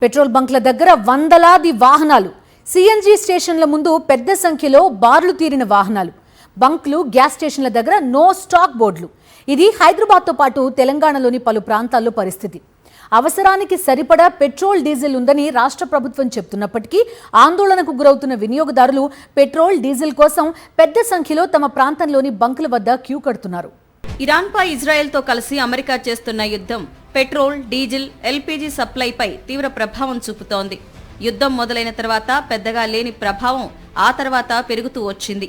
Petrol బంక్ల దగ్గర వందలాది వాహనాలు, సిఎన్జి స్టేషన్ల ముందు పెద్ద సంఖ్యలో బార్లు తీరిన వాహనాలు, బంక్లు, గ్యాస్ స్టేషన్ల దగ్గర నో స్టాక్ బోర్డులు. ఇది హైదరాబాద్తో పాటు తెలంగాణలోని పలు ప్రాంతాల్లో పరిస్థితి. అవసరానికి సరిపడా పెట్రోల్, డీజిల్ ఉందని రాష్ట్ర ప్రభుత్వం చెప్తున్నప్పటికీ ఆందోళనకు గురవుతున్న వినియోగదారులు పెట్రోల్, డీజిల్ కోసం పెద్ద సంఖ్యలో తమ ప్రాంతంలోని బంకుల వద్ద క్యూ కడుతున్నారు. ఇరాన్పై ఇజ్రాయెల్తో కలిసి అమెరికా చేస్తున్న యుద్ధం పెట్రోల్, డీజిల్, ఎల్పీజీ సప్లైపై తీవ్ర ప్రభావం చూపుతోంది. యుద్ధం మొదలైన తర్వాత పెద్దగా లేని ప్రభావం ఆ తర్వాత పెరుగుతూ వచ్చింది.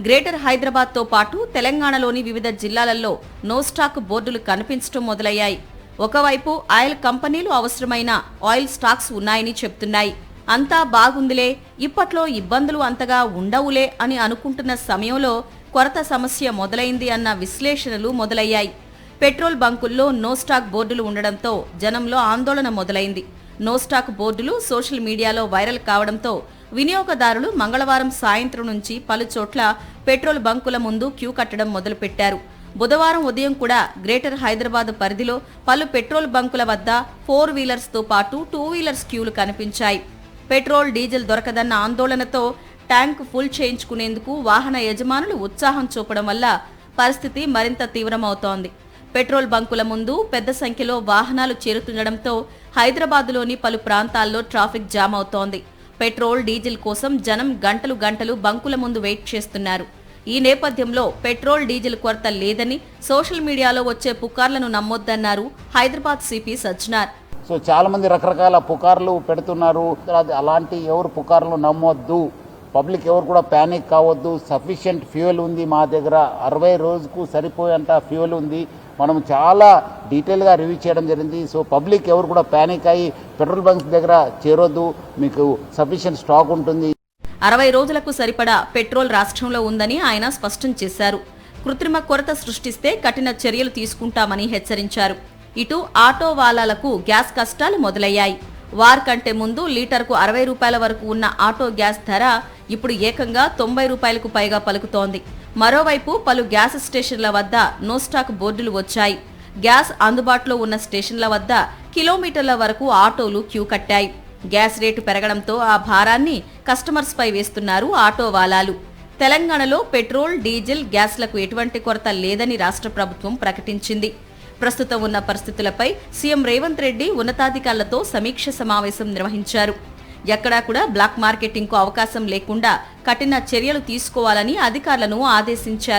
గ్రేటర్ హైదరాబాద్తో పాటు తెలంగాణలోని వివిధ జిల్లాలలో నో స్టాక్ బోర్డులు కనిపించడం మొదలయ్యాయి. ఒకవైపు ఆయిల్ కంపెనీలు అవసరమైన ఆయిల్ స్టాక్స్ ఉన్నాయని చెప్తున్నాయి. అంతా బాగుందిలే, ఇప్పట్లో ఇబ్బందులు అంతగా ఉండవులే అని అనుకుంటున్న సమయంలో కొరత సమస్య మొదలైంది అన్న విశ్లేషణలు మొదలయ్యాయి. పెట్రోల్ బంకుల్లో నో స్టాక్ బోర్డులు ఉండడంతో జనంలో ఆందోళన మొదలైంది. నో స్టాక్ బోర్డులు సోషల్ మీడియాలో వైరల్ కావడంతో వినియోగదారులు మంగళవారం సాయంత్రం నుంచి పలు చోట్ల పెట్రోల్ బంకుల ముందు క్యూ కట్టడం మొదలుపెట్టారు. బుధవారం ఉదయం కూడా గ్రేటర్ హైదరాబాద్ పరిధిలో పలు పెట్రోల్ బంకుల వద్ద 4 వీలర్స్తో పాటు 2 వీలర్స్ క్యూలు కనిపించాయి. పెట్రోల్, డీజిల్ దొరకదన్న ఆందోళనతో ట్యాంక్ ఫుల్ చేయించుకునేందుకు వాహన యజమానులు ఉత్సాహం చూపడం వల్ల పరిస్థితి మరింత తీవ్రమవుతోంది. పెట్రోల్ బంకుల ముందు పెద్ద సంఖ్యలో వాహనాలు చేరుతుండడంతో హైదరాబాద్లోని పలు ప్రాంతాల్లో ట్రాఫిక్ జామ్ అవుతోంది. పెట్రోల్, డీజిల్ కోసం జనం గంటలు గంటలు బంకుల ముందు వెయిట్ చేస్తున్నారు. ఈ నేపథ్యంలో పెట్రోల్, డీజిల్ కొరత లేదని సోషల్ మీడియాలో వచ్చే పుకార్లను నమ్మొద్దన్నారు హైదరాబాద్ సిపి సజ్జనార్. సో చాలా మంది రకరకాల పుకార్లు పెడుతున్నారు. అలాంటి ఎవరు పుకార్లు నమ్మొద్దు, పబ్లిక్ ఎవరు కూడా ప్యానిక్ కావద్దు. సఫిషియెంట్ ఫ్యూయల్ ఉంది మా దగ్గర, 60 రోజుకు సరిపోయేంత ఫ్యూయల్ ఉంది. మనం చాలా డీటెయిల్గా రివ్యూ చేయడం జరిగింది. సో పబ్లిక్ ఎవరు కూడా ప్యానిక్ అయ్యి పెట్రోల్ బంక్స్ దగ్గర చేరొద్దు, మీకు సఫిషియెంట్ స్టాక్ ఉంటుంది. 60 రోజులకు సరిపడా పెట్రోల్ రాష్ట్రంలో ఉందని ఆయన స్పష్టం చేశారు. కృత్రిమ కొరత సృష్టిస్తే కఠిన చర్యలు తీసుకుంటామని హెచ్చరించారు. ఇటు ఆటో వాలాలకు గ్యాస్ కష్టాలు మొదలయ్యాయి. వార్ కంటే ముందు లీటర్కు 60 రూపాయల వరకు ఉన్న ఆటో గ్యాస్ ధర ఇప్పుడు ఏకంగా 90 రూపాయలకు పైగా పలుకుతోంది. మరోవైపు పలు గ్యాస్ స్టేషన్ల వద్ద నో స్టాక్ బోర్డులు వచ్చాయి. గ్యాస్ అందుబాటులో ఉన్న స్టేషన్ల వద్ద కిలోమీటర్ల వరకు ఆటోలు క్యూ కట్టాయి. గ్యాస్ రేటు పెరగడంతో ఆ భారాన్ని కస్టమర్స్ పై వేస్తున్నారు ఆటో వాలాలు. తెలంగాణలో పెట్రోల్, డీజిల్, గ్యాస్లకు ఎటువంటి కొరత లేదని రాష్ట్ర ప్రభుత్వం ప్రకటించింది. ప్రస్తుతం ఉన్న పరిస్థితులపై సీఎం రేవంత్ రెడ్డి ఉన్నతాధికారులతో సమీక్ష సమావేశం నిర్వహించారు. ఎక్కడా కూడా బ్లాక్ మార్కెటింగ్కు అవకాశం లేకుండా కఠిన చర్యలు తీసుకోవాలని అధికారులను ఆదేశించారు.